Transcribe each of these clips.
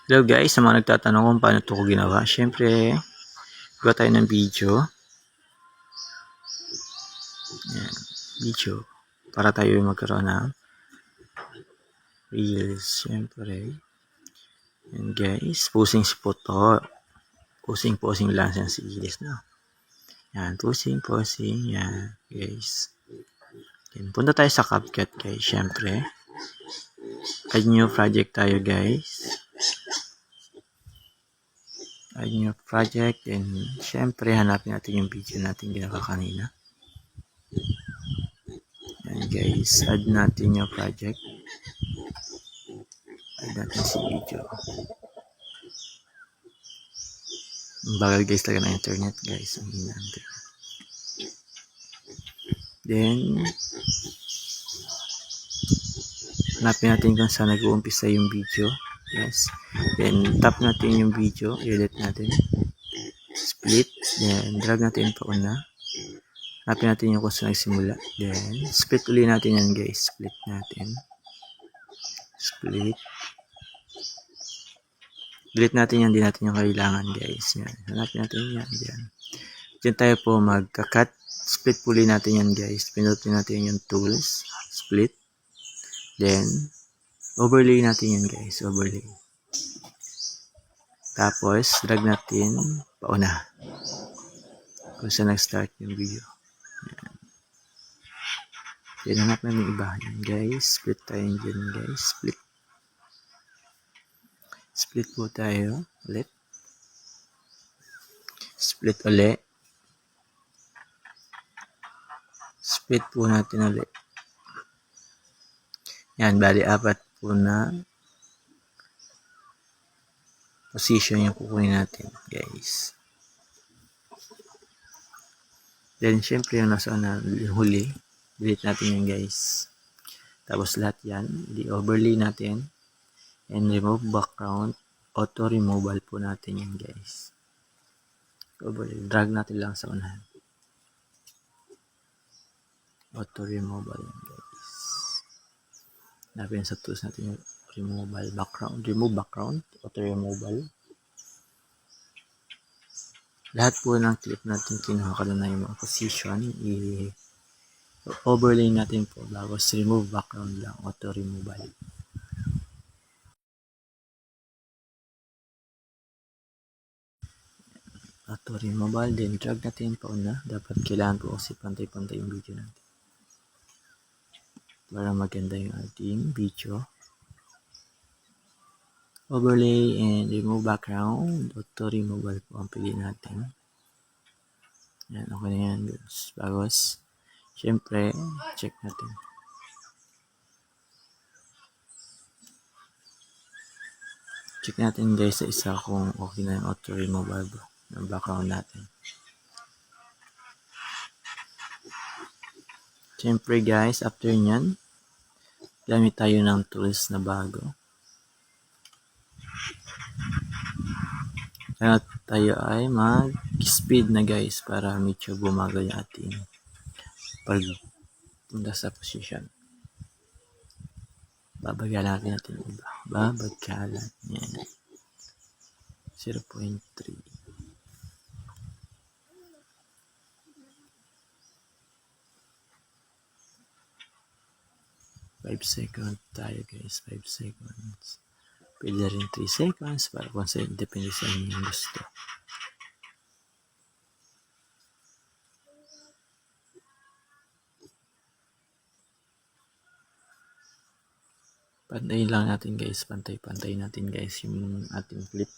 Hello guys, sa mga nagtatanong kung paano ito ko ginawa. Siyempre, gawa tayo ng video. Yan, video. Para tayo magkaroon ng reels. Siyempre. Yan guys, pusing si Puto. Pusing lang siya si Iris, no? Yan, pusing. Yan, guys. Yan, punta tayo sa CapCut guys, siyempre. Add new project tayo guys. Add new project. And siyempre, hanapin natin yung video natin ginawa kanina. Yan guys, add natin yung project. Add natin si video. Bagal guys talaga ng internet guys. Ang hina internet. Then, hanapin natin kung saan nag-uumpisa yung video. Yes. Then, tap natin yung video. I-edit natin. Split. Then, drag natin pauna. Hanapin natin yung kung saan nagsimula. Then, split ulit natin yan guys. Split natin. Split. Delete natin yan. Di natin yung kailangan guys. Yan. Hanapin natin yan. Yan. Diyan tayo po magka-cut. Split puli natin yan guys. Pinutin natin yung tools. Split. Then, overlay natin yan guys. Overlay. Tapos, drag natin pauna. Kung saan nag-start yung video. Yan. Then, hanap namin iba. Yan guys. Split tayo dyan guys. Split. Split po tayo. Ulit. Split ulit. Split po natin ulit. Yan. Bali, apat po na position yung kukunin natin guys. Then syempre yung nasa na huli, delete natin yan guys. Tapos lahat yan, di-overlay natin and remove background, auto removal po natin yan guys. Overlay, drag natin lang sa unahan. Auto removal yan guys. Napin sa tools natin yung removal background, remove background, auto removal. Lahat po ng clip natin kinuha ko na yung mga position, i-overlay natin po bago remove background lang, auto removal. Auto removal, then drag natin pauna. Dapat kailangan po kasi pantay-pantay yung video natin. Para maganda yung ating video. Overlay and remove background. Auto removal po ang pili natin. Yan, okay na yan guys. Bagos. Siyempre, check natin. Check natin guys sa isa kung okay na yung auto removal ng background natin. Siyempre guys, after nyan, gamit tayo ng tools na bago. Kaya tayo ay mag-speed na guys para medyo bumagal yung ating pagpunta sa position. Babagalan natin yung iba. Babagalan. Yan. 0.3. 5 seconds tayo guys. 5 seconds. Pwede rin 3 seconds para kung sa depende sa inyong gusto. Pantay lang natin guys. Pantay natin guys yung ating clip.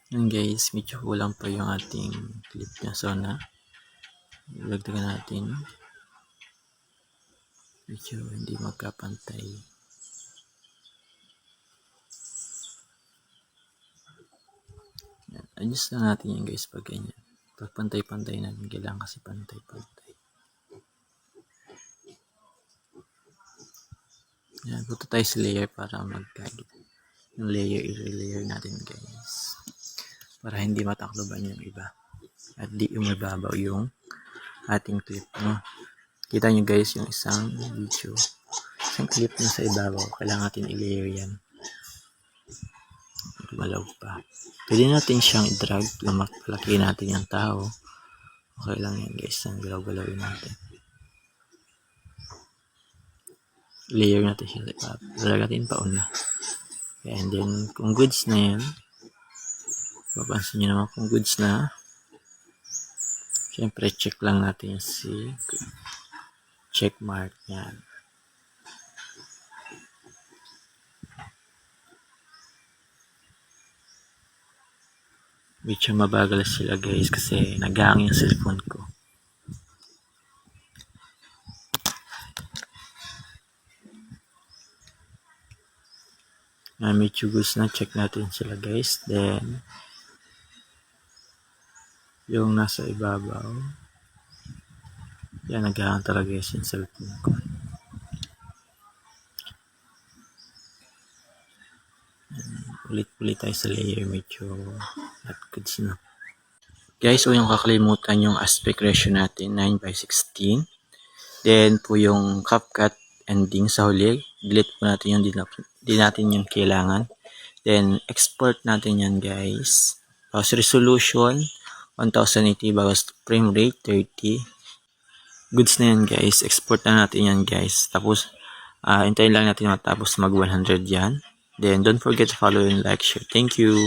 Yan guys, medyo kulang pa yung ating clip niya. So na, ilagdagan natin. Medyo hindi magkapantay. Yan. Adjust lang natin yan guys pag ganyan. Pag pantay-pantay natin, kailangan kasi pantay-pantay. Yan, punta tayo sa layer para magkagit. yung layer, i-layer natin guys. Para hindi matakloban yung iba. At di umababaw yung ating clip. No? Kita nyo guys yung isang video. Isang clip na sa ibabaw. Kailangan natin i-layer yan. Malaw pa. Pwede natin siyang i-drag. Palaki natin yung tao. Okay lang yan guys. Ang galaw-galawin natin. Layer natin siya sa ibabaw. Drag natin pauna. Okay, and then, kung goods na yan, papansin nyo naman kung goods na, syempre, check lang natin si check mark yan. Medyo mabagal sila guys kasi nag-hang yung cellphone ko. Medyo goods na, check natin sila guys. Then, yung nasa ibabaw, yan, nag-hang talaga yung cellphone ko. Ulit-ulit tayo sa layer, medyo not goods na. Guys, so yung kakalimutan yung aspect ratio natin, 9:16. Then po yung CapCut ending sa huli, delete po natin yung di natin yung kailangan. Then export natin yan guys. Tapos resolution 1080 bawas frame rate 30. Goods na yan guys. Export na natin yan guys. Tapos hintayin lang natin matapos mag 100 yan. Then don't forget to follow and like, share. Thank you.